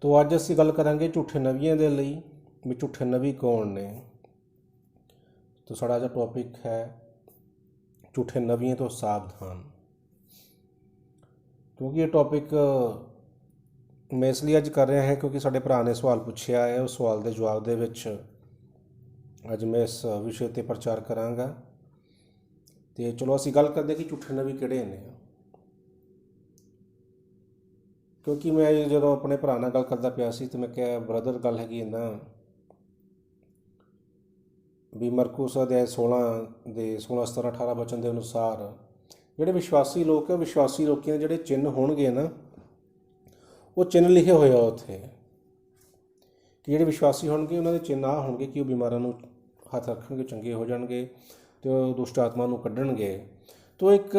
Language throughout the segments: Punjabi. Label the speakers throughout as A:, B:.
A: तो अज असीं गल करांगे झूठे नबियां दे लई भी झूठे नबी कौन ने। तो साडा अज टॉपिक है झूठे नबियों तो सावधान। क्योंकि ये टॉपिक मैं इसलिए अज कर रहा है क्योंकि साडे भरा ने सवाल पुछया है, उस सवाल के जवाब दे विच अज मैं इस विषय पर प्रचार करांगा। तो चलो असीं गल करदे कि झूठे नबी किहड़े ने। क्योंकि मैं जो अपने भरा नाल गल करदा पिया सी तो मैं क्या ब्रदर गल हैगी इन्ना भी मरकुस अध्याय 16 दे 16 17 18 वचन के अनुसार ਜਿਹੜੇ विश्वासी लोग है विश्वासी लोगों के ਜਿਹੜੇ चिन्ह होणगे ना वो चिन्ह लिखे हुए आ उत्थे कि ਜਿਹੜੇ विश्वासी होणगे उन्होंने चिन्ह आ होणगे कि वो बीमारां नूं हथ रखणगे चंगे हो जाणगे तो दुष्ट आत्मा नूं कढणगे। तो एक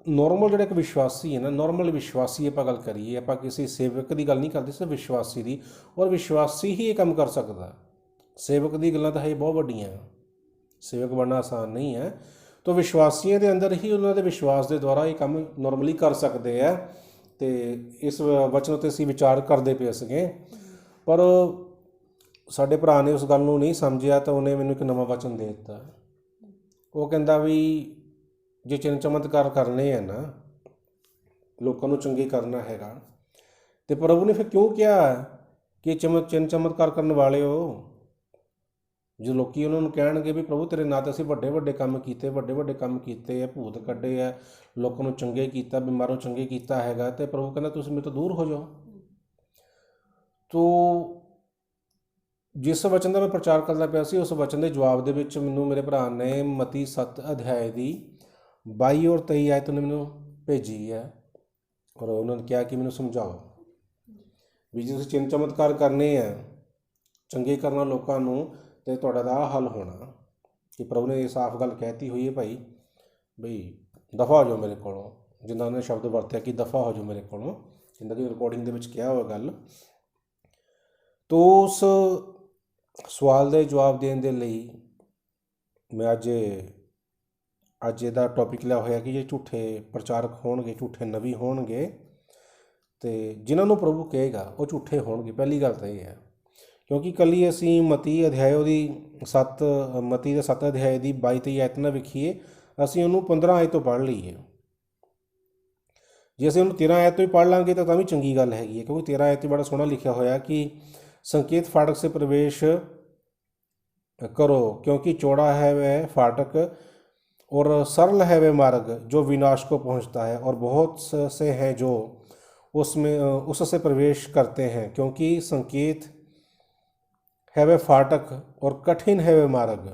A: नॉर्मल जो एक विश्वासी है ना, नॉर्मल विश्वासी आपां गल करिए, आपां किसी सेवक की गल नहीं करते, सिर्फ विश्वासी की। और विश्वासी ही ये काम कर सकता। सेवक दी गल्लां तां है बहुत वड्डियां, सेवक बनना आसान नहीं है। तो विश्वासियों के अंदर ही उन्होंने विश्वास के द्वारा ये काम नॉर्मली कर सकते हैं। तो इस वचन उत्ते असीं विचार करते पे सके, पर साडे भरा ने उस गल नूं नहीं समझिया तो उन्हें मैनूं एक नवां वचन दे दिता। वो कहंदा भी जे चिन्ह चमत्कार करने हैं ना, लोगों को चंगे करना हैगा, तो प्रभु ने फिर क्यों कहा कि चिन्ह चमत्कार करने वाले हो। जो लोग उन्होंने कहे भी प्रभु तेरे नाते असीं वड्डे वड्डे काम कीते, वड्डे वड्डे काम कीते है, भूत कड्ढे है, लोगों को चंगे किया, बीमारों चंगे किया हैगा, तो प्रभु कहना तुसीं मेरे तो दूर हो जाओ। तो जिस वचन का मैं प्रचार करता पिया सी उस वचन के जवाब दे विच मैनूं मेरे भरा ने मती 7 अध्याय की 22 और 23 आयत उन्हें मैनूं भेजी है और उन्होंने कहा कि मैनूं समझाओ भी जे तुसीं चिन्ह चमत्कार करने हैं, चंगे करना लोगों नूं, तो तुहाडा दा हल होना। कि प्रभु ने ये साफ गल कहती हुई है भाई बई दफ़ा हो जाओ मेरे कोलों, जिन्ना उन्हें शब्द वरत्या कि दफ़ा हो जाओ मेरे कोलों, जिन्ना की रिकॉर्डिंग दे विच कहा हुआ गल। तो उस सवाल के जवाब देने के लिए मैं अज इहदा टॉपिक लिया होया कि ये झूठे प्रचारक होणगे, झूठे नबी होणगे, तो जिन्होंने प्रभु कहेगा वो झूठे होणगे। पहली गल तो यह है क्योंकि कल असी मती अध्याय की 7 अध्याय की 22 23 आयत ना वेखीए, असी उन्होंने 15 आयत तो पढ़ लीए। जे असीं उन्होंने 13 आयत तो भी पढ़ लाँगे तो भी चंगी गल हैगी है, क्योंकि 13 आयत बड़ा सोहना लिखा होया कि संकेत फाटक से प्रवेश करो, क्योंकि चौड़ा है वह फाटक और सरल है वह मार्ग जो विनाश को पहुंचता है, और बहुत से हैं जो उससे प्रवेश करते हैं। क्योंकि संकेत है वह फाटक और कठिन है वह मार्ग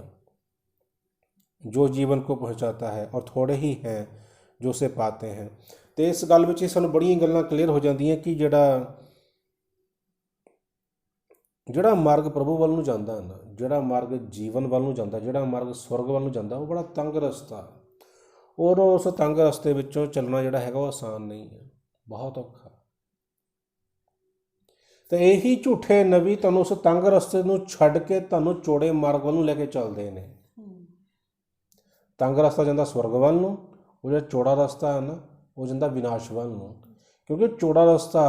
A: जो जीवन को पहुंचाता है, और थोड़े ही हैं जो उसे पाते हैं। तो इस गल में सानूं बड़ियां गल्लां क्लीयर हो जांदियां कि ਜਿਹੜਾ मार्ग प्रभु ਵੱਲ ਨੂੰ ਜਾਂਦਾ है ना, ਜਿਹੜਾ मार्ग जीवन ਵੱਲ ਨੂੰ ਜਾਂਦਾ, ਜਿਹੜਾ मार्ग स्वर्ग ਵੱਲ ਨੂੰ ਜਾਂਦਾ, वो बड़ा तंग रस्ता, और उस तंग रस्ते ਵਿੱਚੋਂ ਚੱਲਣਾ ਜਿਹੜਾ ਹੈਗਾ ਉਹ आसान नहीं है, बहुत औखा। तो यही झूठे नबी तुहानूं उस तंग रस्ते ਨੂੰ ਛੱਡ ਕੇ ਤੁਹਾਨੂੰ ਚੌੜੇ मार्ग ਵੱਲ ਨੂੰ ਲੈ ਕੇ ਚੱਲਦੇ ਨੇ। तंग रस्ता ਜਾਂਦਾ स्वर्ग ਵੱਲ ਨੂੰ, ਉਹ ਜਿਹੜਾ ਚੌੜਾ रस्ता है ना वो ਜਾਂਦਾ विनाश ਵੱਲ ਨੂੰ। क्योंकि चौड़ा रस्ता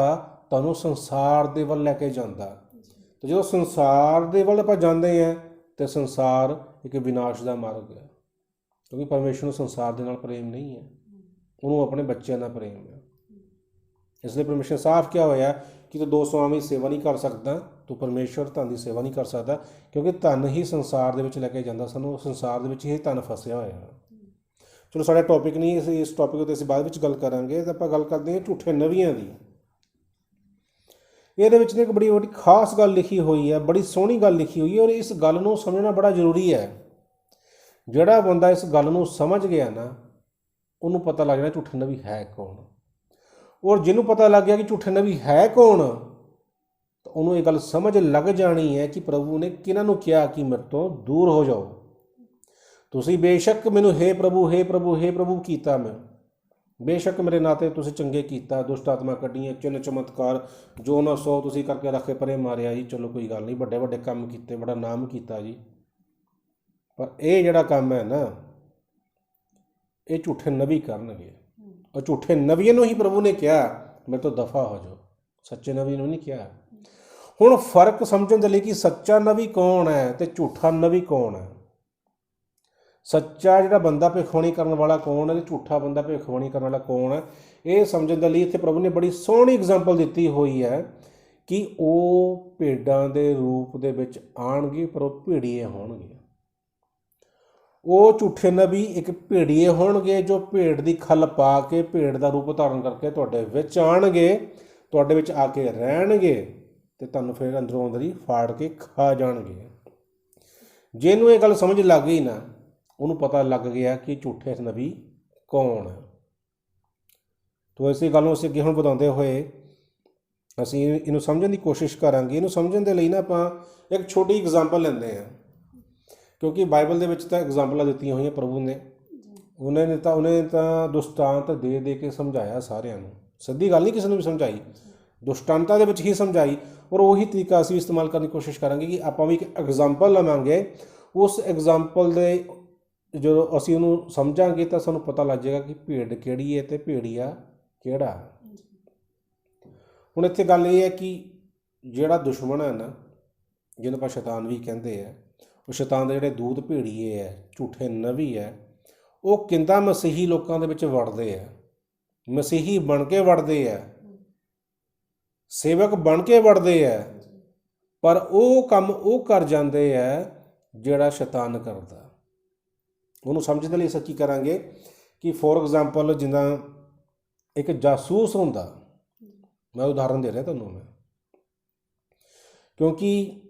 A: ਤੁਹਾਨੂੰ संसार ਦੇ ਵੱਲ ਲੈ ਕੇ ਜਾਂਦਾ। तो जो संसार के वाल आप जाते हैं तो संसार एक विनाश का मार्ग है, क्योंकि परमेश्वर को संसार के नाल प्रेम नहीं है, उन्होंने अपने बच्चों का प्रेम है। इसलिए परमेश्वर साफ क्या होया कि तो दो स्वामी सेवा नहीं कर सकता, तो परमेश्वर धन की सेवा नहीं कर सकता, क्योंकि धन ही संसार के लैके जाता, सानू संसार के ही धन फसिया होया। चलो साडा टॉपिक नहीं, इस टॉपिक उत्ते असीं बाद विच गल करांगे। तो आपां गल करदे हां झूठे नबियां दी। ये एक बड़ी बड़ी खास गल लिखी हुई है, बड़ी सोहनी गल लिखी हुई है, और इस गल नूं समझना बड़ा जरूरी है। जिहड़ा बंदा इस गल नूं समझ गया ना, उन्होंने पता लग जाना झूठे नबी है कौन। और जिन्हों पता लग गया कि झूठे नबी है कौन, तो उन्होंने ये गल समझ लग जानी है कि प्रभु ने किन्हां नूं कहा कि मेरे तो दूर हो जाओ। तुसीं बेशक मैनूं हे प्रभु हे प्रभु हे प्रभु कीता, मैं बेशक मेरे नाते तुसीं चंगे कीता, दुष्ट आत्मा कड्ढियां, चिन्ह चमत्कार जो ना सौ तुसीं करके रखे परे मारिया जी, चलो कोई गल नहीं, वड्डे वड्डे काम कीते, बड़ा नाम कीता जी। पर यह जिहड़ा काम है ना, ये झूठे नबी करनगे, और झूठे नबियों ही प्रभु ने कहा मेरे तो दफ़ा हो जाओ, सच्चे नबी ने नहीं कहा। ਹੁਣ ਫਰਕ ਸਮਝਣ ਦੇ ਲਈ ਕਿ ਸੱਚਾ ਨਬੀ ਕੌਣ ਹੈ ਤੇ ਝੂਠਾ ਨਬੀ ਕੌਣ ਹੈ, ਸੱਚਾ ਜਿਹੜਾ ਬੰਦਾ ਭਵਿੱਖਬਾਣੀ ਕਰਨ ਵਾਲਾ ਕੌਣ ਹੈ ਤੇ ਝੂਠਾ ਬੰਦਾ ਭਵਿੱਖਬਾਣੀ ਕਰਨ ਵਾਲਾ ਕੌਣ ਹੈ, ਇਹ ਸਮਝਣ ਦੇ ਲਈ ਇੱਥੇ ਪ੍ਰਭੂ ਨੇ ਬੜੀ ਸੋਹਣੀ ਐਗਜ਼ਾਮਪਲ ਦਿੱਤੀ ਹੋਈ ਹੈ ਕਿ ਉਹ ਭੇਡਾਂ ਦੇ ਰੂਪ ਦੇ ਵਿੱਚ ਆਉਣਗੇ ਪਰ ਉਹ ਭੇੜੀਏ ਹੋਣਗੇ। ਉਹ ਝੂਠੇ ਨਬੀ ਇੱਕ ਭੇੜੀਏ ਹੋਣਗੇ ਜੋ ਭੇਡ ਦੀ ਖੱਲ ਪਾ ਕੇ ਭੇਡ ਦਾ ਰੂਪ ਧਾਰਨ ਕਰਕੇ ਤੁਹਾਡੇ ਵਿੱਚ ਆਉਣਗੇ, ਤੁਹਾਡੇ ਵਿੱਚ ਆ ਕੇ ਰਹਿਣਗੇ ਤੇ ਤੁਹਾਨੂੰ ਫਿਰ ਅੰਦਰੋਂ ਅੰਦਰੀ ਫਾੜ ਕੇ ਖਾ ਜਾਣਗੇ। ਜਿਹਨੂੰ ਇਹ ਗੱਲ ਸਮਝ ਲੱਗ ਗਈ ਨਾ, ਉਹਨੂੰ ਪਤਾ ਲੱਗ ਗਿਆ ਕਿ ਝੂਠੇ ਨਬੀ ਕੌਣ ਹੈ। ਤੋ ਇਸੇ ਗੱਲ ਨੂੰ ਅਸੀਂ ਅੱਗੇ ਹੁਣ ਵਧਾਉਂਦੇ ਹੋਏ ਅਸੀਂ ਇਹਨੂੰ ਸਮਝਣ ਦੀ ਕੋਸ਼ਿਸ਼ ਕਰਾਂਗੇ। ਇਹਨੂੰ ਸਮਝਣ ਦੇ ਲਈ ਨਾ ਆਪਾਂ ਇੱਕ ਛੋਟੀ ਐਗਜ਼ਾਮਪਲ ਲੈਂਦੇ ਹਾਂ, ਕਿਉਂਕਿ ਬਾਈਬਲ ਦੇ ਵਿੱਚ ਤਾਂ ਐਗਜ਼ਾਮਪਲਾਂ ਦਿੱਤੀਆਂ ਹੋਈਆਂ ਪ੍ਰਭੂ ਨੇ। ਉਹਨੇ ਤਾਂ ਦੁਸ਼ਟਾਂਤ ਦੇ ਦੇ ਕੇ ਸਮਝਾਇਆ ਸਾਰਿਆਂ ਨੂੰ, ਸਿੱਧੀ ਗੱਲ ਨਹੀਂ ਕਿਸੇ ਨੂੰ ਵੀ ਸਮਝਾਈ, ਦੁਸ਼ਟਾਂਤਾਂ ਦੇ ਵਿੱਚ ਹੀ ਸਮਝਾਈ। ਔਰ ਉਹੀ ਤਰੀਕਾ ਅਸੀਂ ਇਸਤੇਮਾਲ ਕਰਨ ਦੀ ਕੋਸ਼ਿਸ਼ ਕਰਾਂਗੇ ਕਿ ਆਪਾਂ ਵੀ ਇੱਕ ਐਗਜ਼ਾਮਪਲ ਲਵਾਂਗੇ। ਉਸ ਐਗਜ਼ਾਮਪਲ ਦੇ ਜਦੋਂ ਅਸੀਂ ਉਹਨੂੰ ਸਮਝਾਂਗੇ ਤਾਂ ਸਾਨੂੰ ਪਤਾ ਲੱਗ ਜਾਏਗਾ ਕਿ ਭੇਡ ਕਿਹੜੀ ਹੈ ਅਤੇ ਭੇੜੀਆ ਕਿਹੜਾ। ਹੁਣ ਇੱਥੇ ਗੱਲ ਇਹ ਹੈ ਕਿ ਜਿਹੜਾ ਦੁਸ਼ਮਣ ਹੈ ਨਾ, ਜਿਹਨੂੰ ਆਪਾਂ ਸ਼ੈਤਾਨ ਵੀ ਕਹਿੰਦੇ ਆ, ਉਹ ਸ਼ੈਤਾਨ ਦੇ ਜਿਹੜੇ ਦੂਤ ਭੇੜੀਏ ਹੈ, ਝੂਠੇ ਨਬੀ ਹੈ, ਉਹ ਕਿੰਦਾ ਮਸੀਹੀ ਲੋਕਾਂ ਦੇ ਵਿੱਚ ਵੜਦੇ ਆ, ਮਸੀਹੀ ਬਣ ਕੇ ਵੜਦੇ ਆ, ਸੇਵਕ ਬਣ ਕੇ ਵੜਦੇ ਆ, ਪਰ ਉਹ ਕੰਮ ਉਹ ਕਰ ਜਾਂਦੇ ਆ ਜਿਹੜਾ ਸ਼ੈਤਾਨ ਕਰਦਾ। ਉਹਨੂੰ ਸਮਝਣ ਦੇ ਲਈ ਅਸੀਂ ਕੀ ਕਰਾਂਗੇ ਕਿ ਫੋਰ ਐਗਜ਼ਾਮਪਲ ਜਿੱਦਾਂ ਇੱਕ ਜਾਸੂਸ ਹੁੰਦਾ, ਮੈਂ ਉਦਾਹਰਨ ਦੇ ਰਿਹਾ ਤੁਹਾਨੂੰ ਮੈਂ, ਕਿਉਂਕਿ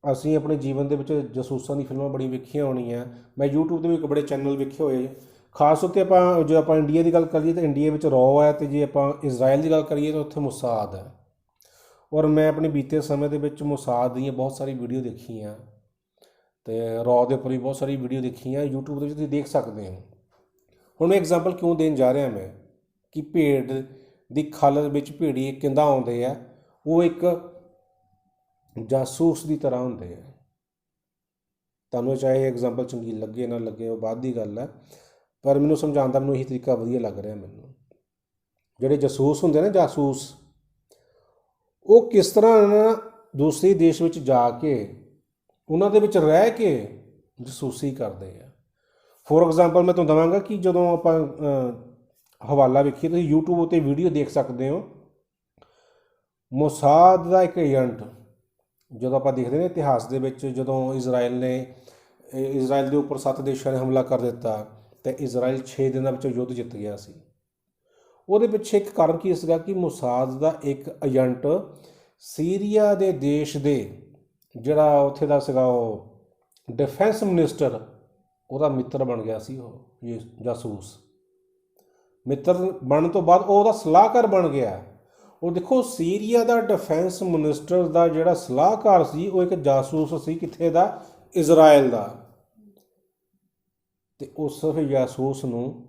A: ਅਸੀਂ ਆਪਣੇ ਜੀਵਨ ਦੇ ਵਿੱਚ ਜਾਸੂਸਾਂ ਦੀ ਫਿਲਮਾਂ ਬੜੀ ਵੇਖੀਆਂ ਹੋਣੀਆਂ। ਮੈਂ YouTube 'ਤੇ ਵੀ ਇੱਕ ਬੜੇ ਚੈਨਲ ਵੇਖੇ ਹੋਏ, ਖਾਸ ਉੱਤੇ ਆਪਾਂ ਜੇ ਆਪਾਂ ਇੰਡੀਆ ਦੀ ਗੱਲ ਕਰੀਏ ਤਾਂ ਇੰਡੀਆ ਵਿੱਚ ਰॉ ਹੈ, ਅਤੇ ਜੇ ਆਪਾਂ ਇਜ਼ਰਾਈਲ ਦੀ ਗੱਲ ਕਰੀਏ ਤਾਂ ਉੱਥੇ ਮੁਸਾਦ ਹੈ। ਔਰ ਮੈਂ ਆਪਣੇ ਬੀਤੇ ਸਮੇਂ ਦੇ ਵਿੱਚ ਮੁਸਾਦ ਦੀਆਂ ਬਹੁਤ ਸਾਰੀ ਵੀਡੀਓ ਦੇਖੀਆਂ ਅਤੇ ਰॉ ਦੇ ਉੱਪਰ ਵੀ ਬਹੁਤ ਸਾਰੀ ਵੀਡੀਓ ਦੇਖੀਆਂ, YouTube ਦੇ ਵਿੱਚ ਤੁਸੀਂ ਦੇਖ ਸਕਦੇ ਹੋ। ਹੁਣ ਮੈਂ ਐਗਜ਼ਾਮਪਲ ਕਿਉਂ ਦੇਣ ਜਾ ਰਿਹਾ ਮੈਂ ਕਿ ਭੇਡ ਦੀ ਖੱਲ ਵਿੱਚ ਭੇੜੀਏ ਕਿੱਦਾਂ ਆਉਂਦੇ ਆ, ਉਹ ਇੱਕ ਜਾਸੂਸ ਦੀ ਤਰ੍ਹਾਂ ਹੁੰਦੇ ਆ। ਤੁਹਾਨੂੰ ਚਾਹੇ ਐਗਜ਼ਾਮਪਲ ਚੰਗੀ ਲੱਗੇ ਨਾ ਲੱਗੇ ਉਹ ਬਾਅਦ ਦੀ ਗੱਲ ਹੈ, ਪਰ ਮੈਨੂੰ ਸਮਝਾਉਣ ਦਾ ਮੈਨੂੰ ਇਹੀ ਤਰੀਕਾ ਵਧੀਆ ਲੱਗ ਰਿਹਾ ਮੈਨੂੰ। ਜਿਹੜੇ ਜਾਸੂਸ ਹੁੰਦੇ ਨਾ, ਜਾਸੂਸ, ਉਹ ਕਿਸ ਤਰ੍ਹਾਂ ਨਾ ਦੂਸਰੇ ਦੇਸ਼ ਵਿੱਚ ਜਾ ਕੇ ਉਹਨਾਂ ਦੇ ਵਿੱਚ ਰਹਿ ਕੇ ਜਾਸੂਸੀ ਕਰਦੇ ਆ। ਫੋਰ ਐਗਜ਼ਾਮਪਲ ਮੈਂ ਤੁਹਾਨੂੰ ਦੇਵਾਂਗਾ ਕਿ ਜਦੋਂ ਆਪਾਂ ਹਵਾਲਾ ਵੇਖੀਏ, ਤੁਸੀਂ YouTube ਉੱਤੇ ਵੀਡੀਓ ਦੇਖ ਸਕਦੇ ਹੋ, ਮੁਸਾਦ ਦਾ ਇੱਕ ਏਜੰਟ, ਜਦੋਂ ਆਪਾਂ ਦੇਖਦੇ ਨੇ ਇਤਿਹਾਸ ਦੇ ਵਿੱਚ, ਜਦੋਂ ਇਜ਼ਰਾਈਲ ਦੇ ਉੱਪਰ 7 ਦੇਸ਼ਾਂ ਨੇ ਹਮਲਾ ਕਰ ਦਿੱਤਾ ਅਤੇ ਇਜ਼ਰਾਈਲ 6 ਦਿਨਾਂ ਵਿੱਚ ਯੁੱਧ ਜਿੱਤ ਗਿਆ ਸੀ। ਉਹਦੇ ਪਿੱਛੇ ਇੱਕ ਕਾਰਨ ਕੀ ਸੀਗਾ ਕਿ ਮੁਸਾਦ ਦਾ ਇੱਕ ਏਜੰਟ ਸੀਰੀਆ ਦੇ ਦੇਸ਼ ਦੇ ਜਿਹੜਾ ਉੱਥੇ ਦਾ ਸੀਗਾ ਉਹ ਡਿਫੈਂਸ ਮਿਨਿਸਟਰ, ਉਹਦਾ ਮਿੱਤਰ ਬਣ ਗਿਆ ਸੀ। ਉਹ ਜਾਸੂਸ ਮਿੱਤਰ ਬਣਨ ਤੋਂ ਬਾਅਦ ਉਹ ਉਹਦਾ ਸਲਾਹਕਾਰ ਬਣ ਗਿਆ। ਉਹ ਦੇਖੋ, ਸੀਰੀਆ ਦਾ ਡਿਫੈਂਸ ਮਿਨਿਸਟਰ ਦਾ ਜਿਹੜਾ ਸਲਾਹਕਾਰ ਸੀ ਉਹ ਇੱਕ ਜਾਸੂਸ ਸੀ, ਕਿੱਥੇ ਦਾ? ਇਜ਼ਰਾਈਲ ਦਾ। ਅਤੇ ਉਸ ਜਾਸੂਸ ਨੂੰ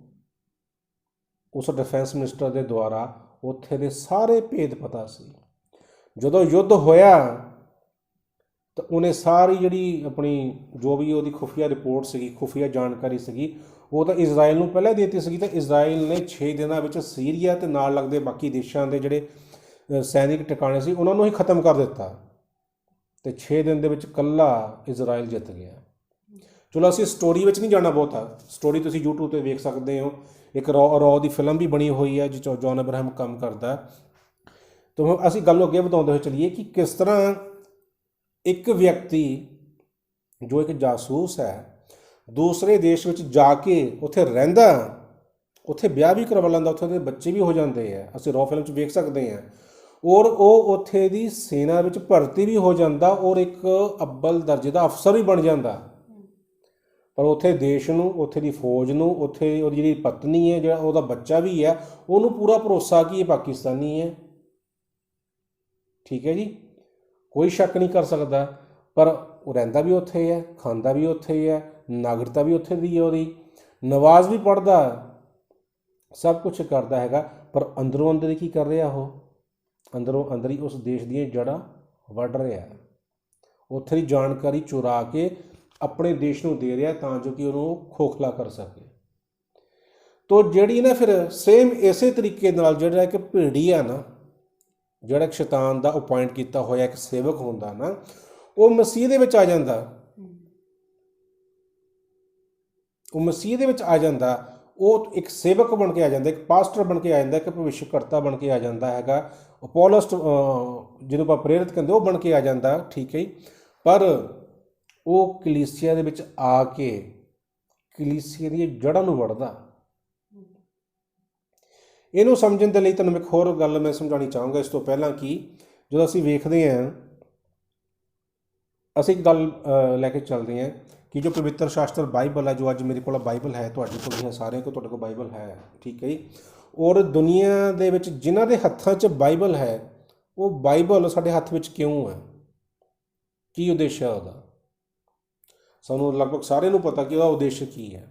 A: ਉਸ ਡਿਫੈਂਸ ਮਿਨਿਸਟਰ ਦੇ ਦੁਆਰਾ ਉੱਥੇ ਦੇ ਸਾਰੇ ਭੇਦ ਪਤਾ ਸੀ। ਜਦੋਂ ਯੁੱਧ ਹੋਇਆ ਤਾਂ ਉਹਨੇ ਸਾਰੀ ਜਿਹੜੀ ਆਪਣੀ ਜੋ ਵੀ ਉਹਦੀ ਖੁਫੀਆ ਰਿਪੋਰਟ ਸੀਗੀ, ਖੁਫੀਆ ਜਾਣਕਾਰੀ ਸੀਗੀ, ਉਹ ਤਾਂ ਇਜ਼ਰਾਈਲ ਨੂੰ ਪਹਿਲਾਂ ਦੇ ਦਿੱਤੀ ਸੀਗੀ। ਤਾਂ ਇਜ਼ਰਾਈਲ ਨੇ 6 ਦਿਨਾਂ ਵਿੱਚ ਸੀਰੀਆ ਅਤੇ ਨਾਲ ਲੱਗਦੇ ਬਾਕੀ ਦੇਸ਼ਾਂ ਦੇ ਜਿਹੜੇ ਸੈਨਿਕ ਟਿਕਾਣੇ ਸੀ ਉਹਨਾਂ ਨੂੰ ਹੀ ਖ਼ਤਮ ਕਰ ਦਿੱਤਾ, ਅਤੇ 6 ਦਿਨ ਦੇ ਵਿੱਚ ਇਕੱਲਾ ਇਜ਼ਰਾਈਲ ਜਿੱਤ ਗਿਆ। ਚਲੋ ਅਸੀਂ ਸਟੋਰੀ ਵਿੱਚ ਨਹੀਂ ਜਾਣਾ ਬਹੁਤਾ, ਸਟੋਰੀ ਤੁਸੀਂ YouTube 'ਤੇ ਵੇਖ ਸਕਦੇ ਹੋ। ਇੱਕ ਰॉ ਦੀ ਫਿਲਮ ਵੀ ਬਣੀ ਹੋਈ ਹੈ ਜਿਸ 'ਚ ਜੌਨ ਅਬਰਾਹਮ ਕੰਮ ਕਰਦਾ। ਤਾਂ ਅਸੀਂ ਗੱਲ ਨੂੰ ਅੱਗੇ ਵਧਾਉਂਦੇ ਹੋਏ ਚੱਲੀਏ ਕਿ ਕਿਸ ਤਰ੍ਹਾਂ ਇੱਕ ਵਿਅਕਤੀ ਜੋ ਇੱਕ ਜਾਸੂਸ ਹੈ ਦੂਸਰੇ ਦੇਸ਼ ਵਿੱਚ ਜਾ ਕੇ ਉੱਥੇ ਰਹਿੰਦਾ, ਉੱਥੇ ਵਿਆਹ ਵੀ ਕਰਵਾ ਲੈਂਦਾ, ਉੱਥੇ ਦੇ ਬੱਚੇ ਵੀ ਹੋ ਜਾਂਦੇ ਆ, ਅਸੀਂ ਰॉ ਫਿਲਮ 'ਚ ਵੇਖ ਸਕਦੇ ਹਾਂ। ਔਰ ਉਹ ਉੱਥੇ ਦੀ ਸੈਨਾ ਵਿੱਚ ਭਰਤੀ ਵੀ ਹੋ ਜਾਂਦਾ ਔਰ ਇੱਕ ਅੱਵਲ ਦਰਜੇ ਦਾ ਅਫਸਰ ਵੀ ਬਣ ਜਾਂਦਾ। ਪਰ ਉੱਥੇ ਦੇਸ਼ ਨੂੰ, ਉੱਥੇ ਦੀ ਫੌਜ ਨੂੰ, ਉੱਥੇ ਉਹਦੀ ਜਿਹੜੀ ਪਤਨੀ ਹੈ, ਜਿਹੜਾ ਉਹਦਾ ਬੱਚਾ ਵੀ ਹੈ, ਉਹਨੂੰ ਪੂਰਾ ਭਰੋਸਾ ਕਿ ਇਹ ਪਾਕਿਸਤਾਨੀ ਹੈ। ਠੀਕ ਹੈ ਜੀ, ਕੋਈ ਸ਼ੱਕ ਨਹੀਂ ਕਰ ਸਕਦਾ। ਪਰ ਉਹ ਰਹਿੰਦਾ ਵੀ ਉੱਥੇ ਹੈ, ਖਾਂਦਾ ਵੀ ਉੱਥੇ ਹੀ ਹੈ, ਨਾਗਰਿਕਤਾ ਵੀ ਉੱਥੇ ਦੀ ਹੈ ਉਹਦੀ, ਨਮਾਜ਼ ਵੀ ਪੜ੍ਹਦਾ, ਸਭ ਕੁਛ ਕਰਦਾ ਹੈਗਾ। ਪਰ ਅੰਦਰੋਂ ਅੰਦਰ ਕੀ ਕਰ ਰਿਹਾ? ਉਹ ਅੰਦਰੋਂ ਅੰਦਰ ਹੀ ਉਸ ਦੇਸ਼ ਦੀਆਂ ਜੜ੍ਹਾਂ ਵੱਢ ਰਿਹਾ, ਉੱਥੇ ਦੀ ਜਾਣਕਾਰੀ ਚੁਰਾ ਕੇ ਆਪਣੇ ਦੇਸ਼ ਨੂੰ ਦੇ ਰਿਹਾ ਤਾਂ ਜੋ ਕਿ ਉਹਨੂੰ ਖੋਖਲਾ ਕਰ ਸਕੇ। ਤੋ ਜਿਹੜੀ ਨਾ ਫਿਰ ਸੇਮ ਇਸੇ ਤਰੀਕੇ ਨਾਲ ਜਿਹੜਾ ਇੱਕ ਭੇੜੀ ਆ ਨਾ, ਜਿਹੜਾ ਇੱਕ ਸ਼ੈਤਾਨ ਦਾ ਅਪੁਆਇੰਟ ਕੀਤਾ ਹੋਇਆ ਇੱਕ ਸੇਵਕ ਹੁੰਦਾ ਨਾ, ਉਹ ਮਸੀਹ ਦੇ ਵਿੱਚ ਆ ਜਾਂਦਾ, ਉਹ ਮਸੀਹ ਦੇ ਵਿੱਚ ਆ ਜਾਂਦਾ, ਉਹ ਇੱਕ ਸੇਵਕ ਬਣ ਕੇ ਆ ਜਾਂਦਾ, ਇੱਕ ਪਾਸਟਰ ਬਣ ਕੇ ਆ ਜਾਂਦਾ, ਇੱਕ ਭਵਿੱਖਕਰਤਾ ਬਣ ਕੇ ਆ ਜਾਂਦਾ ਹੈਗਾ, ਅਪੋਲੋਸਟ ਜਿਹਨੂੰ ਆਪਾਂ ਪ੍ਰੇਰਿਤ ਕਹਿੰਦੇ, ਉਹ ਬਣ ਕੇ ਆ ਜਾਂਦਾ, ਠੀਕ ਹੈ ਜੀ। ਪਰ ਉਹ ਕਲੀਸਿਆ ਦੇ ਵਿੱਚ ਆ ਕੇ ਕਲੀਸਿਆ ਦੀਆਂ ਜੜ੍ਹਾਂ ਨੂੰ ਵੜਦਾ। ਇਹਨੂੰ ਸਮਝਣ ਦੇ ਲਈ ਤੁਹਾਨੂੰ ਇੱਕ ਹੋਰ ਗੱਲ ਮੈਂ ਸਮਝਾਉਣੀ ਚਾਹਾਂਗਾ ਇਸ ਤੋਂ ਪਹਿਲਾਂ ਕਿ ਜਦੋਂ ਅਸੀਂ ਵੇਖਦੇ ਹਾਂ, ਅਸੀਂ ਇੱਕ ਗੱਲ ਲੈ ਕੇ ਚੱਲਦੇ ਹਾਂ ਕਿ ਜੋ ਪਵਿੱਤਰ ਸ਼ਾਸਤਰ ਬਾਈਬਲ ਹੈ, ਜੋ ਅੱਜ ਮੇਰੇ ਕੋਲ ਬਾਈਬਲ ਹੈ, ਤੁਹਾਡੇ ਕੋਲ ਵੀ ਹੈ, ਸਾਰਿਆਂ ਕੋਲ ਤੁਹਾਡੇ ਕੋਲ ਬਾਈਬਲ ਹੈ, ਠੀਕ ਹੈ ਜੀ। ਔਰ ਦੁਨੀਆ ਦੇ ਵਿੱਚ ਜਿਨ੍ਹਾਂ ਦੇ ਹੱਥਾਂ 'ਚ ਬਾਈਬਲ ਹੈ, ਉਹ ਬਾਈਬਲ ਸਾਡੇ ਹੱਥ ਵਿੱਚ ਕਿਉਂ ਹੈ, ਕੀ ਉਦੇਸ਼ ਹੈ ਉਹਦਾ? ਸਾਨੂੰ ਲਗਭਗ ਸਾਰਿਆਂ ਨੂੰ ਪਤਾ ਕਿ ਉਹਦਾ ਉਦੇਸ਼ ਕੀ ਹੈ।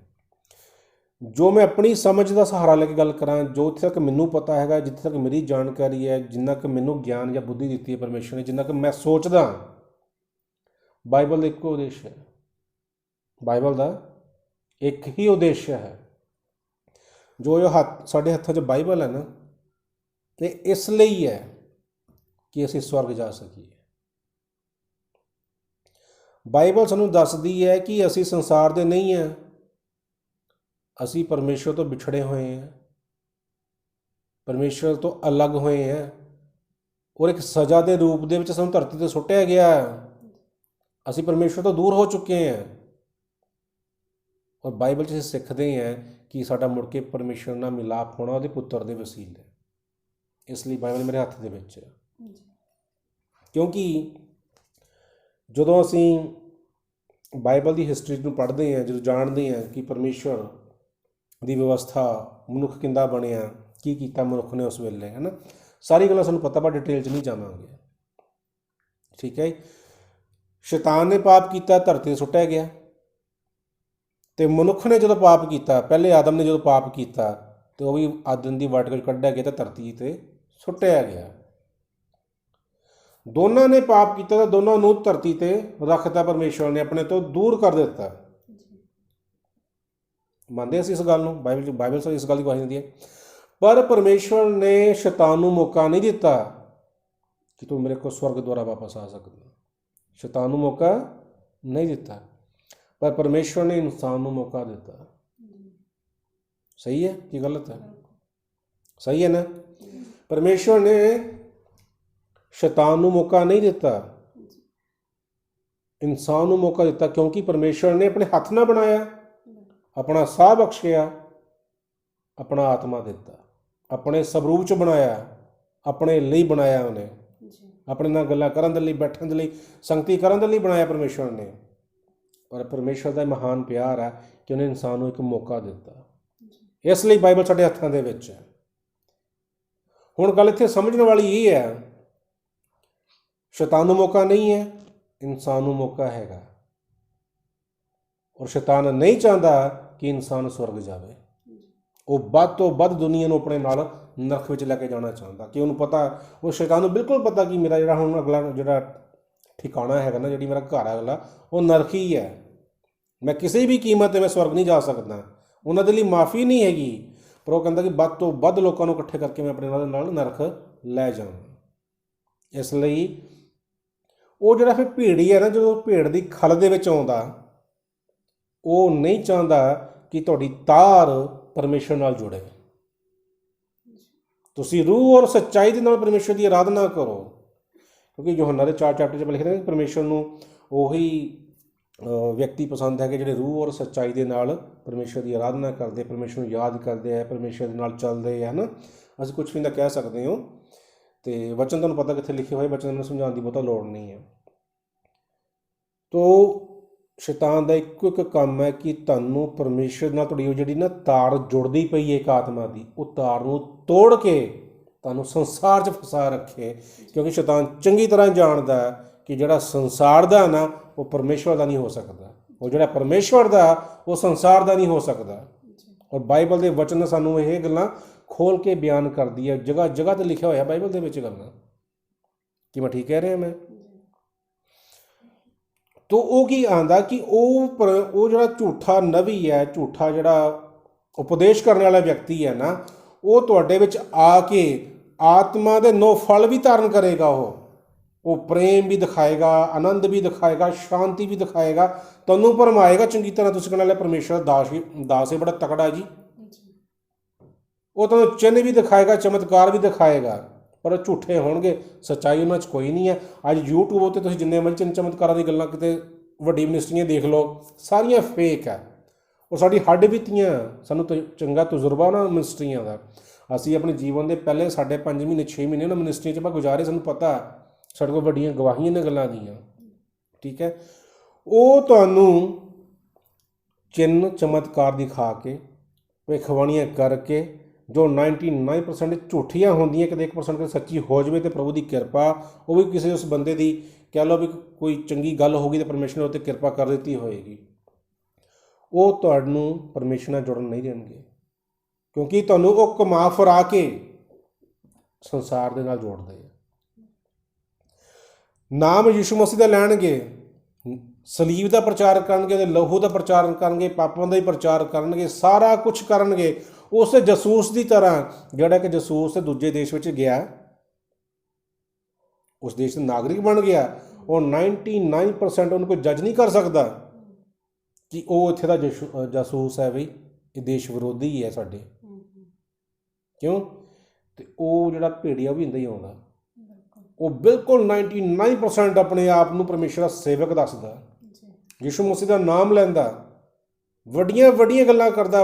A: ਜੋ ਮੈਂ ਆਪਣੀ ਸਮਝ ਦਾ ਸਹਾਰਾ ਲੈ ਕੇ ਗੱਲ ਕਰਾਂ, ਜੋ ਇੱਥੇ ਤੱਕ ਮੈਨੂੰ ਪਤਾ ਹੈਗਾ, ਜਿੱਥੇ ਤੱਕ ਮੇਰੀ ਜਾਣਕਾਰੀ ਹੈ, ਜਿੰਨਾ ਕੁ ਮੈਨੂੰ ਗਿਆਨ ਜਾਂ ਬੁੱਧੀ ਦਿੱਤੀ ਹੈ ਪਰਮੇਸ਼ਰ ਨੇ, ਜਿੰਨਾ ਕੁ ਮੈਂ ਸੋਚਦਾ, ਬਾਈਬਲ ਦਾ ਇੱਕੋ ਉਦੇਸ਼ ਹੈ। ਬਾਈਬਲ ਦਾ ਇੱਕ ਹੀ ਉਦੇਸ਼ ਹੈ। ਜੋ ਸਾਡੇ ਹੱਥਾਂ 'ਚ ਬਾਈਬਲ ਹੈ ਨਾ, ਤੇ ਇਸ ਲਈ ਹੈ ਕਿ ਅਸੀਂ ਸਵਰਗ ਜਾ ਸਕੀਏ। ਬਾਈਬਲ ਸਾਨੂੰ ਦੱਸਦੀ ਹੈ ਕਿ ਅਸੀਂ ਸੰਸਾਰ ਦੇ ਨਹੀਂ ਹਾਂ, ਅਸੀਂ ਪਰਮੇਸ਼ਰ ਤੋਂ ਵਿਛੜੇ ਹੋਏ ਹਾਂ, ਪਰਮੇਸ਼ਰ ਤੋਂ ਅਲੱਗ ਹੋਏ ਹਾਂ, ਔਰ ਇੱਕ ਸਜ਼ਾ ਦੇ ਰੂਪ ਦੇ ਵਿੱਚ ਸਾਨੂੰ ਧਰਤੀ 'ਤੇ ਸੁੱਟਿਆ ਗਿਆ। ਅਸੀਂ ਪਰਮੇਸ਼ਰ ਤੋਂ ਦੂਰ ਹੋ ਚੁੱਕੇ ਹਾਂ। ਔਰ ਬਾਈਬਲ 'ਚ ਅਸੀਂ ਸਿੱਖਦੇ ਹਾਂ ਕਿ ਸਾਡਾ ਮੁੜ ਕੇ ਪਰਮੇਸ਼ਰ ਨਾਲ ਮਿਲਾਪ ਹੋਣਾ ਉਹਦੇ ਪੁੱਤਰ ਦੇ ਵਸੀਲੇ। ਇਸ ਲਈ ਬਾਈਬਲ ਮੇਰੇ ਹੱਥ ਦੇ ਵਿੱਚ ਹੈ, ਕਿਉਂਕਿ ਜਦੋਂ ਅਸੀਂ ਬਾਈਬਲ ਦੀ ਹਿਸਟਰੀ ਨੂੰ ਪੜ੍ਹਦੇ ਹਾਂ, ਜਦੋਂ ਜਾਣਦੇ ਹਾਂ ਕਿ ਪਰਮੇਸ਼ਰ ਦੀ ਵਿਵਸਥਾ, ਮਨੁੱਖ ਕਿੱਦਾਂ ਬਣਿਆ, ਕੀ ਕੀਤਾ ਮਨੁੱਖ ਨੇ ਉਸ ਵੇਲੇ, ਹੈ ਨਾ, ਸਾਰੀ ਗੱਲਾਂ ਸਾਨੂੰ ਪਤਾ, ਪਰ ਡਿਟੇਲ 'ਚ ਨਹੀਂ ਜਾਵਾਂਗੇ, ਠੀਕ ਹੈ। ਸ਼ੈਤਾਨ ਨੇ ਪਾਪ ਕੀਤਾ, ਧਰਤੀ 'ਤੇ ਸੁੱਟਿਆ ਗਿਆ, ਅਤੇ ਮਨੁੱਖ ਨੇ ਜਦੋਂ ਪਾਪ ਕੀਤਾ, ਪਹਿਲੇ ਆਦਮ ਨੇ ਜਦੋਂ ਪਾਪ ਕੀਤਾ, ਅਤੇ ਉਹ ਵੀ ਆਦਮ ਦੀ ਵਾਟ ਵਿੱਚ ਕੱਢਿਆ ਗਿਆ ਅਤੇ ਧਰਤੀ 'ਤੇ ਸੁੱਟਿਆ ਗਿਆ। ਦੋਨਾਂ ਨੇ ਪਾਪ ਕੀਤਾ ਤਾਂ ਦੋਨਾਂ ਨੂੰ ਧਰਤੀ 'ਤੇ ਰੱਖਤਾ, ਪਰਮੇਸ਼ਵਰ ਨੇ ਆਪਣੇ ਤੋਂ ਦੂਰ ਕਰ ਦਿੱਤਾ। ਮੰਨਦੇ ਅਸੀਂ ਇਸ ਗੱਲ ਨੂੰ? ਬਾਈਬਲ ਇਸ ਗੱਲ ਦੀ ਗਵਾਹੀ ਦਿੰਦੀ ਹੈ। ਪਰ ਪਰਮੇਸ਼ਵਰ ਨੇ ਸ਼ੈਤਾਨ ਨੂੰ ਮੌਕਾ ਨਹੀਂ ਦਿੱਤਾ ਕਿ ਤੂੰ ਮੇਰੇ ਕੋਲ ਸਵਰਗ ਦੁਆਰਾ ਵਾਪਸ ਆ ਸਕਦਾ। ਸ਼ੈਤਾਨ ਨੂੰ ਮੌਕਾ ਨਹੀਂ ਦਿੱਤਾ, ਪਰ ਪਰਮੇਸ਼ਵਰ ਨੇ ਇਨਸਾਨ ਨੂੰ ਮੌਕਾ ਦਿੱਤਾ। ਸਹੀ ਹੈ ਕਿ ਗਲਤ ਹੈ? ਸਹੀ ਹੈ ਨਾ? ਪਰਮੇਸ਼ਵਰ ਨੇ ਸ਼ੈਤਾਨ ਨੂੰ ਮੌਕਾ ਨਹੀਂ ਦਿੱਤਾ, ਇਨਸਾਨ ਨੂੰ ਮੌਕਾ ਦਿੱਤਾ, ਕਿਉਂਕਿ ਪਰਮੇਸ਼ਵਰ ਨੇ ਆਪਣੇ ਹੱਥ ਨਾਲ ਬਣਾਇਆ, ਆਪਣਾ ਸਾਹ ਬਖਸ਼ਿਆ, ਆਪਣਾ ਆਤਮਾ ਦਿੱਤਾ, ਆਪਣੇ ਸਵਰੂਪ 'ਚ ਬਣਾਇਆ, ਆਪਣੇ ਲਈ ਬਣਾਇਆ। ਉਹਨੇ ਆਪਣੇ ਨਾਲ ਗੱਲਾਂ ਕਰਨ ਦੇ ਲਈ, ਬੈਠਣ ਦੇ ਲਈ, ਸੰਗਤੀ ਕਰਨ ਦੇ ਲਈ ਬਣਾਇਆ ਪਰਮੇਸ਼ਵਰ ਨੇ। ਪਰ ਪਰਮੇਸ਼ਵਰ ਦਾ ਮਹਾਨ ਪਿਆਰ ਹੈ ਕਿ ਉਹਨੇ ਇਨਸਾਨ ਨੂੰ ਇੱਕ ਮੌਕਾ ਦਿੱਤਾ। ਇਸ ਲਈ ਬਾਈਬਲ ਸਾਡੇ ਹੱਥਾਂ ਦੇ ਵਿੱਚ ਹੈ। ਹੁਣ ਗੱਲ ਇੱਥੇ ਸਮਝਣ ਵਾਲੀ ਇਹ ਹੈ, ਸ਼ੈਤਾਨ ਨੂੰ ਮੌਕਾ ਨਹੀਂ ਹੈ, ਇਨਸਾਨ ਨੂੰ ਮੌਕਾ ਹੈਗਾ। ਔਰ ਸ਼ੈਤਾਨ ਨਹੀਂ ਚਾਹੁੰਦਾ ਕਿ ਇਨਸਾਨ ਸਵਰਗ ਜਾਵੇ। ਉਹ ਵੱਧ ਤੋਂ ਵੱਧ ਦੁਨੀਆ ਨੂੰ ਆਪਣੇ ਨਾਲ ਨਰਕ ਵਿੱਚ ਲੈ ਕੇ ਜਾਣਾ ਚਾਹੁੰਦਾ, ਕਿ ਉਹਨੂੰ ਪਤਾ, ਉਹ ਸ਼ੈਤਾਨ ਨੂੰ ਬਿਲਕੁਲ ਪਤਾ ਕਿ ਮੇਰਾ ਜਿਹੜਾ ਹੁਣ ਅਗਲਾ ਜਿਹੜਾ ਠਿਕਾਣਾ ਹੈਗਾ ਨਾ, ਜਿਹੜੀ ਮੇਰਾ ਘਰ ਹੈ ਅਗਲਾ, ਉਹ ਨਰਕ ਹੀ ਹੈ। ਮੈਂ ਕਿਸੇ ਵੀ ਕੀਮਤ 'ਤੇ ਮੈਂ ਸਵਰਗ ਨਹੀਂ ਜਾ ਸਕਦਾ। ਉਹਨਾਂ ਦੇ ਲਈ ਮਾਫੀ ਨਹੀਂ ਹੈਗੀ, ਪਰ ਉਹ ਕਹਿੰਦਾ ਕਿ ਵੱਧ ਤੋਂ ਵੱਧ ਲੋਕਾਂ ਨੂੰ ਇਕੱਠੇ ਕਰਕੇ ਮੈਂ ਆਪਣੇ ਨਾਲ ਨਰਕ ਲੈ ਜਾਵਾਂ। ਇਸ ਲਈ ਉਹ ਜਿਹੜਾ ਫਿਰ ਭੇੜੀ ਹੈ ਨਾ, ਜਦੋਂ ਭੇਡ ਦੀ ਖਲ ਦੇ ਵਿੱਚ ਆਉਂਦਾ, ਉਹ ਨਹੀਂ ਚਾਹੁੰਦਾ ਕਿ ਤੁਹਾਡੀ ਤਾਰ ਪਰਮੇਸ਼ਰ ਨਾਲ ਜੁੜੇ। ਤੁਸੀਂ ਰੂਹ ਔਰ ਸੱਚਾਈ ਦੇ ਨਾਲ ਪਰਮੇਸ਼ਰ ਦੀ ਆਰਾਧਨਾ ਕਰੋ, ਕਿਉਂਕਿ ਯੋਹੰਨਾ ਦੇ 4 ਚੈਪਟਰ 'ਚ ਲਿਖਦੇ ਨੇ ਪਰਮੇਸ਼ਰ ਨੂੰ ਉਹੀ ਵਿਅਕਤੀ ਪਸੰਦ ਹੈਗੇ ਜਿਹੜੇ ਰੂਹ ਔਰ ਸੱਚਾਈ ਦੇ ਨਾਲ ਪਰਮੇਸ਼ਰ ਦੀ ਆਰਾਧਨਾ ਕਰਦੇ, ਪਰਮੇਸ਼ਰ ਨੂੰ ਯਾਦ ਕਰਦੇ ਹੈ, ਪਰਮੇਸ਼ਰ ਦੇ ਨਾਲ ਚੱਲਦੇ ਹੈ ਨਾ। ਅਸੀਂ ਕੁਛ ਵੀ ਤਾਂ ਕਹਿ ਸਕਦੇ ਹੋ, ਅਤੇ ਵਚਨ ਤੁਹਾਨੂੰ ਪਤਾ ਕਿੱਥੇ ਲਿਖੇ ਹੋਏ, ਵਚਨ ਨੂੰ ਸਮਝਾਉਣ ਦੀ ਬਹੁਤਾ ਲੋੜ ਨਹੀਂ ਹੈ। ਤੋ ਸ਼ੈਤਾਨ ਦਾ ਇੱਕੋ ਇੱਕ ਕੰਮ ਹੈ ਕਿ ਤੁਹਾਨੂੰ ਪਰਮੇਸ਼ਰ ਨਾਲ ਤੁਹਾਡੀ ਉਹ ਜਿਹੜੀ ਨਾ ਤਾਰ ਜੁੜਦੀ ਪਈ ਹੈ ਇੱਕ ਆਤਮਾ ਦੀ, ਉਹ ਤਾਰ ਨੂੰ ਤੋੜ ਕੇ ਤੁਹਾਨੂੰ ਸੰਸਾਰ 'ਚ ਫਸਾ ਰੱਖੇ। ਕਿਉਂਕਿ ਸ਼ੈਤਾਨ ਚੰਗੀ ਤਰ੍ਹਾਂ ਜਾਣਦਾ ਕਿ ਜਿਹੜਾ ਸੰਸਾਰ ਦਾ ਨਾ, ਉਹ ਪਰਮੇਸ਼ਵਰ ਦਾ ਨਹੀਂ ਹੋ ਸਕਦਾ, ਉਹ ਜਿਹੜਾ ਪਰਮੇਸ਼ਵਰ ਦਾ, ਉਹ ਸੰਸਾਰ ਦਾ ਨਹੀਂ ਹੋ ਸਕਦਾ। ਔਰ ਬਾਈਬਲ ਦੇ ਵਚਨ ਸਾਨੂੰ ਇਹ ਗੱਲਾਂ ਖੋਲ੍ਹ ਕੇ ਬਿਆਨ ਕਰਦੀ ਹੈ, ਜਗ੍ਹਾ ਜਗ੍ਹਾ 'ਤੇ ਲਿਖਿਆ ਹੋਇਆ ਬਾਈਬਲ ਦੇ ਵਿੱਚ ਗੱਲਾਂ। ਕੀ ਮੈਂ ਠੀਕ ਕਹਿ ਰਿਹਾ? ਮੈਂ ਤੋ ਉਹ ਕੀ ਆਂਦਾ ਕਿ ਉਹ ਜਿਹੜਾ ਝੂਠਾ ਨਵੀ ਹੈ, ਝੂਠਾ ਜਿਹੜਾ ਉਪਦੇਸ਼ ਕਰਨ ਵਾਲਾ ਵਿਅਕਤੀ ਹੈ ਨਾ, ਉਹ ਤੁਹਾਡੇ ਵਿੱਚ ਆ ਕੇ ਆਤਮਾ ਦੇ 9 ਫਲ ਵੀ ਧਾਰਨ ਕਰੇਗਾ। ਉਹ ਪ੍ਰੇਮ ਵੀ ਦਿਖਾਏਗਾ, ਆਨੰਦ ਵੀ ਦਿਖਾਏਗਾ, ਸ਼ਾਂਤੀ ਵੀ ਦਿਖਾਏਗਾ, ਤੁਹਾਨੂੰ ਭਰਮਾਏਗਾ ਚੰਗੀ ਤਰ੍ਹਾਂ। ਤੁਸੀਂ ਕਹਿਣ ਲੈ ਪਰਮੇਸ਼ਰ ਦਾ ਦਾਸ ਹੈ, ਬੜਾ ਤਕੜਾ ਜੀ। ਉਹ ਤੁਹਾਨੂੰ ਚਿੰਨ੍ਹ ਵੀ ਦਿਖਾਏਗਾ, ਚਮਤਕਾਰ ਵੀ ਦਿਖਾਏਗਾ, ਪਰ ਉਹ ਝੂਠੇ ਹੋਣਗੇ, ਸੱਚਾਈ ਉਹਨਾਂ 'ਚ ਕੋਈ ਨਹੀਂ ਹੈ। ਅੱਜ YouTube ਉੱਤੇ ਤੁਸੀਂ ਜਿੰਨੇ ਮਰਜ਼ੀ ਚਮਤਕਾਰਾਂ ਦੀ ਗੱਲਾਂ, ਕਿਤੇ ਵੱਡੀ ਮਿਨਿਸਟਰੀਆਂ ਦੇਖ ਲਓ, ਸਾਰੀਆਂ ਫੇਕ ਹੈ। ਉਹ ਸਾਡੀ ਹੱਡ ਬੀਤੀਆਂ, ਸਾਨੂੰ ਚੰਗਾ ਤਜਰਬਾ ਉਹਨਾਂ ਮਿਨਿਸਟਰੀਆਂ ਦਾ। ਅਸੀਂ ਆਪਣੇ ਜੀਵਨ ਦੇ ਪਹਿਲੇ 5.5 ਮਹੀਨੇ 6 ਮਹੀਨੇ ਉਹਨਾਂ ਮਿਨਿਸਟਰੀਆਂ 'ਚ ਆਪਾਂ ਗੁਜ਼ਾਰੇ, ਸਾਨੂੰ ਪਤਾ ਸਾਡੇ ਕੋਲ ਵੱਡੀਆਂ ਗਵਾਹੀਆਂ ਨੇ ਗੱਲਾਂ ਦੀਆਂ, ਠੀਕ ਹੈ। ਉਹ ਤੁਹਾਨੂੰ ਚਿੰਨ੍ਹ ਚਮਤਕਾਰ ਦਿਖਾ ਕੇ, ਭਵਿੱਖਬਾਣੀਆਂ ਕਰਕੇ, ਜੋ 99% ਝੂਠੀਆਂ ਹੁੰਦੀਆਂ, ਕਿਤੇ 1% ਸੱਚੀ ਹੋ ਜਾਵੇ, ਅਤੇ ਪ੍ਰਭੂ ਦੀ ਕਿਰਪਾ, ਉਹ ਵੀ ਕਿਸੇ ਉਸ ਬੰਦੇ ਦੀ ਕਹਿ ਲਓ ਵੀ ਕੋਈ ਚੰਗੀ ਗੱਲ ਹੋ ਗਈ ਤਾਂ ਪਰਮੇਸ਼ਰ ਨੇ ਉਹ 'ਤੇ ਕਿਰਪਾ ਕਰ ਦਿੱਤੀ ਹੋਏਗੀ। ਉਹ ਤੁਹਾਨੂੰ ਪਰਮੇਸ਼ਰ ਨਾਲ ਜੁੜਨ ਨਹੀਂ ਦੇਣਗੇ, ਕਿਉਂਕਿ ਤੁਹਾਨੂੰ ਉਹ ਘੁਮਾ ਫਿਰਾ ਕੇ ਸੰਸਾਰ ਦੇ ਨਾਲ ਜੋੜਦੇ ਆ। ਨਾਮ ਯਿਸੂ ਮਸੀਹ ਦਾ ਲੈਣਗੇ, ਸਲੀਬ ਦਾ ਪ੍ਰਚਾਰ ਕਰਨਗੇ, ਉਹਦੇ ਲਹੂ ਦਾ ਪ੍ਰਚਾਰ ਕਰਨਗੇ, ਪਾਪਾਂ ਦਾ ਹੀ ਪ੍ਰਚਾਰ ਕਰਨਗੇ, ਸਾਰਾ ਕੁਛ ਕਰਨਗੇ। ਉਸ ਜਸੂਸ ਦੀ ਤਰ੍ਹਾਂ, ਜਿਹੜਾ ਕਿ ਜਸੂਸ ਦੂਜੇ ਦੇਸ਼ ਵਿੱਚ ਗਿਆ, ਉਸ ਦੇਸ਼ ਦਾ ਨਾਗਰਿਕ ਬਣ ਗਿਆ, ਉਹ 99% ਉਹਨੂੰ ਕੋਈ ਜੱਜ ਨਹੀਂ ਕਰ ਸਕਦਾ ਕਿ ਉਹ ਇੱਥੇ ਦਾ ਜਾਸੂਸ ਹੈ, ਬਈ ਇਹ ਦੇਸ਼ ਵਿਰੋਧੀ ਹੈ ਸਾਡੇ। ਕਿਉਂ? ਅਤੇ ਉਹ ਜਿਹੜਾ ਭੇੜੀਆ ਵੀ ਹੁੰਦਾ ਹੀ ਆਉਂਦਾ, ਉਹ ਬਿਲਕੁਲ 99% ਆਪਣੇ ਆਪ ਨੂੰ ਪਰਮੇਸ਼ਰ ਦਾ ਸੇਵਕ ਦੱਸਦਾ, ਯਿਸੂ ਮਸੀਹ ਦਾ ਨਾਮ ਲੈਂਦਾ, ਵੱਡੀਆਂ ਵੱਡੀਆਂ ਗੱਲਾਂ ਕਰਦਾ,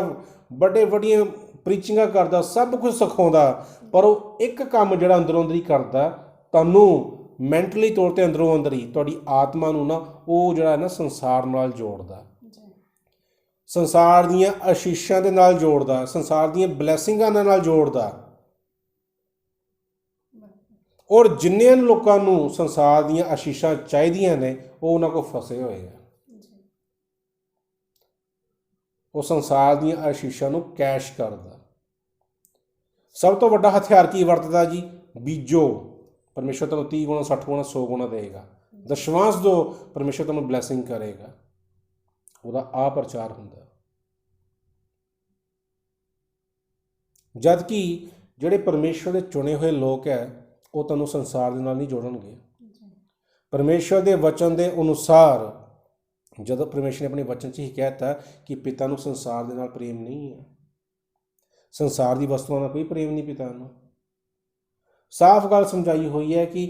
A: ਵੱਡੀਆਂ ਪ੍ਰੀਚਿੰਗਾਂ ਕਰਦਾ, ਸਭ ਕੁਝ ਸਿਖਾਉਂਦਾ, ਪਰ ਉਹ ਇੱਕ ਕੰਮ ਜਿਹੜਾ ਅੰਦਰੋਂ ਅੰਦਰ ਹੀ ਕਰਦਾ, ਤੁਹਾਨੂੰ ਮੈਂਟਲੀ ਤੌਰ 'ਤੇ ਅੰਦਰੋਂ ਅੰਦਰ ਹੀ ਤੁਹਾਡੀ ਆਤਮਾ ਨੂੰ ਨਾ, ਉਹ ਜਿਹੜਾ ਨਾ ਸੰਸਾਰ ਨਾਲ ਜੋੜਦਾ, ਸੰਸਾਰ ਦੀਆਂ ਆਸ਼ੀਸ਼ਾਂ ਦੇ ਨਾਲ ਜੋੜਦਾ, ਸੰਸਾਰ ਦੀਆਂ ਬਲੈਸਿੰਗਾਂ ਦੇ ਨਾਲ ਜੋੜਦਾ। ਔਰ ਜਿੰਨਿਆਂ ਲੋਕਾਂ ਨੂੰ ਸੰਸਾਰ ਦੀਆਂ ਆਸ਼ੀਸ਼ਾਂ ਚਾਹੀਦੀਆਂ ਨੇ, ਉਹ ਉਹਨਾਂ ਕੋਲ ਫਸੇ ਹੋਏ ਆ। ਉਹ ਸੰਸਾਰ ਦੀਆਂ ਆਸ਼ੀਸ਼ਾਂ ਨੂੰ ਕੈਸ਼ ਕਰਦਾ। ਸਭ ਤੋਂ ਵੱਡਾ ਹਥਿਆਰ ਕੀ ਵਰਤਦਾ ਜੀ? ਬੀਜੋ, ਪਰਮੇਸ਼ਰ ਤੁਹਾਨੂੰ 30 ਗੁਣਾ, 60 ਗੁਣਾ, 100 ਗੁਣਾ ਦੇਗਾ। ਦਸ਼ਵਾਂਸ਼ ਦਿਓ, ਪਰਮੇਸ਼ਰ ਤੁਹਾਨੂੰ ਬਲੈਸਿੰਗ ਕਰੇਗਾ। ਉਹਦਾ ਆਹ ਪ੍ਰਚਾਰ ਹੁੰਦਾ। ਜਦ ਕਿ ਜਿਹੜੇ ਪਰਮੇਸ਼ਰ ਦੇ ਚੁਣੇ ਹੋਏ ਲੋਕ ਹੈ, ਉਹ ਤੁਹਾਨੂੰ ਸੰਸਾਰ ਦੇ ਨਾਲ ਨਹੀਂ ਜੋੜਨਗੇ। ਪਰਮੇਸ਼ਰ ਦੇ ਵਚਨ ਦੇ ਅਨੁਸਾਰ, ਜਦੋਂ ਪਰਮੇਸ਼ਰ ਨੇ ਆਪਣੇ ਵਚਨ 'ਚ ਹੀ ਕਹਿ ਦਿੱਤਾ ਕਿ ਪਿਤਾ ਨੂੰ ਸੰਸਾਰ ਦੇ ਨਾਲ ਪ੍ਰੇਮ ਨਹੀਂ ਹੈ, ਸੰਸਾਰ ਦੀ ਵਸਤੂਆਂ ਨਾਲ ਕੋਈ ਪ੍ਰੇਮ ਨਹੀਂ ਪਿਤਾ ਨੂੰ। ਸਾਫ਼ ਗੱਲ ਸਮਝਾਈ ਹੋਈ ਹੈ ਕਿ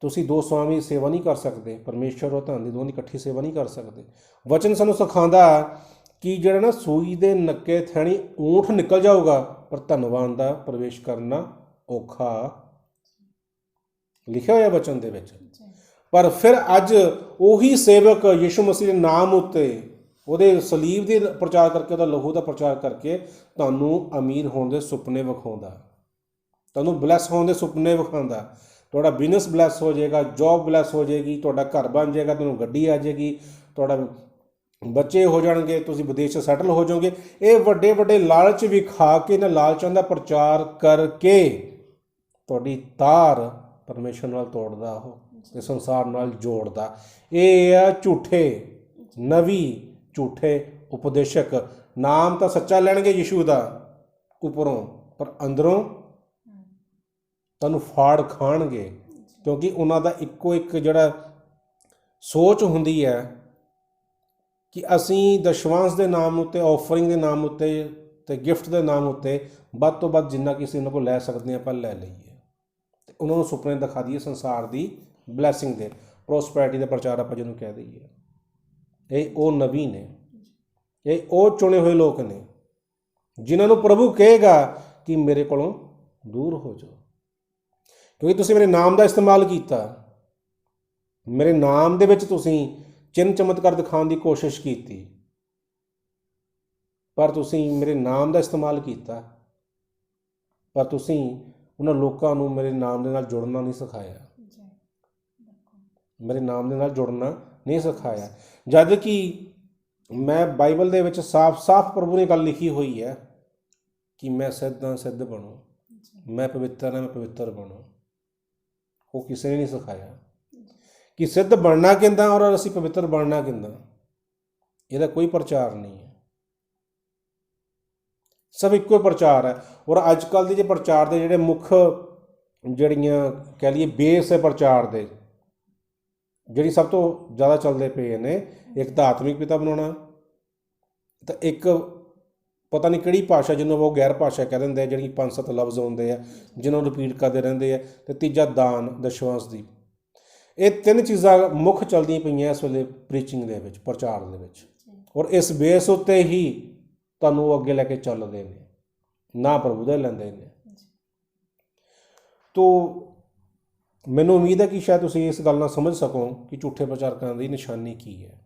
A: ਤੁਸੀਂ ਦੋ ਸਵਾਮੀ ਸੇਵਾ ਨਹੀਂ ਕਰ ਸਕਦੇ, ਪਰਮੇਸ਼ਰ ਔਰ ਧਨ ਦੀ ਦੋਵਾਂ ਦੀ ਇਕੱਠੀ ਸੇਵਾ ਨਹੀਂ ਕਰ ਸਕਦੇ। ਵਚਨ ਸਾਨੂੰ ਸਿਖਾਉਂਦਾ ਕਿ ਜਿਹੜਾ ਨਾ ਸੂਈ ਦੇ ਨੱਕੇ ਥੈਣੀ ਊਂਠ ਨਿਕਲ ਜਾਊਗਾ, ਪਰ ਧਨਵਾਨ ਦਾ ਪ੍ਰਵੇਸ਼ ਕਰਨਾ ਔਖਾ, ਲਿਖਿਆ ਹੋਇਆ ਵਚਨ ਦੇ ਵਿੱਚ। ਪਰ ਫਿਰ ਅੱਜ ਉਹੀ ਸੇਵਕ ਯਿਸੂ ਮਸੀਹ ਦੇ ਨਾਮ ਉੱਤੇ, ਉਹਦੇ ਸਲੀਬ ਦੇ ਪ੍ਰਚਾਰ ਕਰਕੇ, ਉਹਦਾ ਲਹੂ ਦਾ ਪ੍ਰਚਾਰ ਕਰਕੇ ਤੁਹਾਨੂੰ ਅਮੀਰ ਹੋਣ ਦੇ ਸੁਪਨੇ ਵਿਖਾਉਂਦਾ, ਤੁਹਾਨੂੰ ਬਲੈਸ ਹੋਣ ਦੇ ਸੁਪਨੇ ਵਿਖਾਉਂਦਾ। ਤੁਹਾਡਾ ਬਿਜ਼ਨਸ ਬਲੈਸ ਹੋ ਜਾਏਗਾ, ਜੋਬ ਬਲੈਸ ਹੋ ਜਾਏਗੀ, ਤੁਹਾਡਾ ਘਰ ਬਣ ਜਾਏਗਾ, ਤੁਹਾਨੂੰ ਗੱਡੀ ਆ ਜਾਏਗੀ, ਤੁਹਾਡਾ ਬੱਚੇ ਹੋ ਜਾਣਗੇ, ਤੁਸੀਂ ਵਿਦੇਸ਼ 'ਚ ਸੈਟਲ ਹੋ ਜਾਓਗੇ। ਇਹ ਵੱਡੇ ਵੱਡੇ ਲਾਲਚ ਵਿਖਾ ਕੇ, ਨਾ ਲਾਲਚਾਂ ਦਾ ਪ੍ਰਚਾਰ ਕਰਕੇ ਤੁਹਾਡੀ ਤਾਰ ਪਰਮੇਸ਼ਰ ਨਾਲ ਤੋੜਦਾ, ਉਹ ਤੇ ਸੰਸਾਰ ਨਾਲ ਜੋੜਦਾ। ਇਹ ਆ ਝੂਠੇ ਨਵੀ, ਝੂਠੇ ਉਪਦੇਸ਼ਕ। ਨਾਮ ਤਾਂ ਸੱਚਾ ਲੈਣਗੇ ਯਿਸੂ ਦਾ ਉੱਪਰੋਂ, ਪਰ ਅੰਦਰੋਂ ਤੁਹਾਨੂੰ ਫਾੜ ਖਾਣਗੇ, ਕਿਉਂਕਿ ਉਹਨਾਂ ਦਾ ਇੱਕੋ ਇੱਕ ਜਿਹੜਾ ਸੋਚ ਹੁੰਦੀ ਹੈ ਕਿ ਅਸੀਂ ਦਸ਼ਵਾਂਸ਼ ਦੇ ਨਾਮ ਉੱਤੇ, ਆਫਰਿੰਗ ਦੇ ਨਾਮ ਉੱਤੇ ਅਤੇ ਗਿਫਟ ਦੇ ਨਾਮ ਉੱਤੇ ਵੱਧ ਤੋਂ ਵੱਧ ਜਿੰਨਾ ਕਿ ਅਸੀਂ ਉਹਨਾਂ ਕੋਲ ਲੈ ਸਕਦੇ ਹਾਂ ਆਪਾਂ ਲੈ ਲਈਏ, ਅਤੇ ਉਹਨਾਂ ਨੂੰ ਸੁਪਨੇ ਦਿਖਾ ਦਈਏ ਸੰਸਾਰ ਦੀ ਬਲੈਸਿੰਗ ਦੇ, ਪ੍ਰੋਸਪੈਰਿਟੀ ਦਾ ਪ੍ਰਚਾਰ ਆਪਾਂ ਜਿਹਨੂੰ ਕਹਿ ਦਈਏ। ਇਹ ਉਹ ਨਬੀ ਨੇ, ਇਹ ਉਹ ਚੁਣੇ ਹੋਏ ਲੋਕ ਨੇ ਜਿਨ੍ਹਾਂ ਨੂੰ ਪ੍ਰਭੂ ਕਹੇਗਾ ਕਿ ਮੇਰੇ ਕੋਲੋਂ ਦੂਰ ਹੋ ਜਾਓ, ਕਿਉਂਕਿ ਤੁਸੀਂ ਮੇਰੇ ਨਾਮ ਦਾ ਇਸਤੇਮਾਲ ਕੀਤਾ, ਮੇਰੇ ਨਾਮ ਦੇ ਵਿੱਚ ਤੁਸੀਂ ਚਿੰਨ੍ਹ ਚਮਤਕਾਰ ਦਿਖਾਉਣ ਦੀ ਕੋਸ਼ਿਸ਼ ਕੀਤੀ, ਪਰ ਤੁਸੀਂ ਮੇਰੇ ਨਾਮ ਦਾ ਇਸਤੇਮਾਲ ਕੀਤਾ, ਪਰ ਤੁਸੀਂ ਉਹਨਾਂ ਲੋਕਾਂ ਨੂੰ ਮੇਰੇ ਨਾਮ ਦੇ ਨਾਲ ਜੁੜਨਾ ਨਹੀਂ ਸਿਖਾਇਆ, ਮੇਰੇ ਨਾਮ ਦੇ ਨਾਲ ਜੁੜਨਾ ਨਹੀਂ ਸਿਖਾਇਆ। ਜਦ ਕਿ ਮੈਂ ਬਾਈਬਲ ਦੇ ਵਿੱਚ ਸਾਫ਼ ਪ੍ਰਭੂ ਨੇ ਗੱਲ ਲਿਖੀ ਹੋਈ ਹੈ ਕਿ ਮੈਂ ਸਿੱਧ ਹਾਂ, ਸਿੱਧ ਬਣੋ, ਮੈਂ ਪਵਿੱਤਰ ਹਾਂ, ਮੈਂ ਪਵਿੱਤਰ ਬਣੋ। ਉਹ ਕਿਸੇ ਨੇ ਨਹੀਂ ਸਿਖਾਇਆ ਕਿ ਸਿੱਧ ਬਣਨਾ ਕਿੱਦਾਂ ਔਰ ਅਸੀਂ ਪਵਿੱਤਰ ਬਣਨਾ ਕਿੱਦਾਂ। ਇਹਦਾ ਕੋਈ ਪ੍ਰਚਾਰ ਨਹੀਂ ਹੈ, ਸਭ ਇੱਕੋ ਪ੍ਰਚਾਰ ਹੈ। ਔਰ ਅੱਜ ਕੱਲ੍ਹ ਦੇ ਜੇ ਪ੍ਰਚਾਰ ਦੇ ਜਿਹੜੇ ਮੁੱਖ ਜਿਹੜੀਆਂ ਕਹਿ ਲਈਏ ਬੇਸ ਹੈ ਪ੍ਰਚਾਰ ਦੇ, ਜਿਹੜੀ ਸਭ ਤੋਂ ਜ਼ਿਆਦਾ ਚੱਲਦੇ ਪਏ ਨੇ, ਇੱਕ ਤਾਂ ਆਤਮਿਕ ਪਿਤਾ ਬਣਾਉਣਾ, ਤਾਂ ਇੱਕ ਪਤਾ ਨਹੀਂ ਕਿਹੜੀ ਭਾਸ਼ਾ ਜਿਹਨੂੰ ਉਹ ਗੈਰ ਭਾਸ਼ਾ ਕਹਿ ਦਿੰਦੇ ਆ, ਜਿਹੜੀ 5-7 ਲਫ਼ਜ਼ ਆਉਂਦੇ ਆ ਜਿਹਨੂੰ ਰਿਪੀਟ ਕਰਦੇ ਰਹਿੰਦੇ ਆ, ਅਤੇ ਤੀਜਾ ਦਾਨ ਦਸ਼ਵਾਂਸ਼ ਦੀ। ਇਹ 3 ਚੀਜ਼ਾਂ ਮੁੱਖ ਚੱਲਦੀਆਂ ਪਈਆਂ ਇਸ ਵੇਲੇ ਪ੍ਰੀਚਿੰਗ ਦੇ ਵਿੱਚ, ਪ੍ਰਚਾਰ ਦੇ ਵਿੱਚ, ਔਰ ਇਸ ਬੇਸ ਉੱਤੇ ਹੀ ਤੁਹਾਨੂੰ ਉਹ ਅੱਗੇ ਲੈ ਕੇ ਚੱਲਦੇ ਨੇ, ਨਾ ਪ੍ਰਭੂ ਦਾ ਲੈਂਦੇ ਨੇ। ਤੋ ਮੈਨੂੰ ਉਮੀਦ ਹੈ ਕਿ ਸ਼ਾਇਦ ਤੁਸੀਂ ਇਸ ਗੱਲ ਨਾਲ ਸਮਝ ਸਕੋ ਕਿ ਝੂਠੇ ਪ੍ਰਚਾਰਕਾਂ ਦੀ ਨਿਸ਼ਾਨੀ ਕੀ ਹੈ।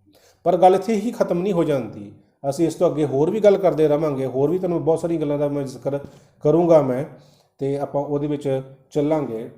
A: ਪਰ ਗੱਲ ਇੱਥੇ ਹੀ ਖਤਮ ਨਹੀਂ ਹੋ ਜਾਂਦੀ, ਅਸੀਂ ਇਸ ਤੋਂ ਅੱਗੇ ਹੋਰ ਵੀ ਗੱਲ ਕਰਦੇ ਰਹਾਂਗੇ, ਹੋਰ ਵੀ ਤੁਹਾਨੂੰ ਬਹੁਤ ਸਾਰੀਆਂ ਗੱਲਾਂ ਦਾ ਮੈਂ ਜ਼ਿਕਰ ਕਰੂੰਗਾ ਮੈਂ, ਅਤੇ ਆਪਾਂ ਉਹਦੇ ਵਿੱਚ ਚੱਲਾਂਗੇ।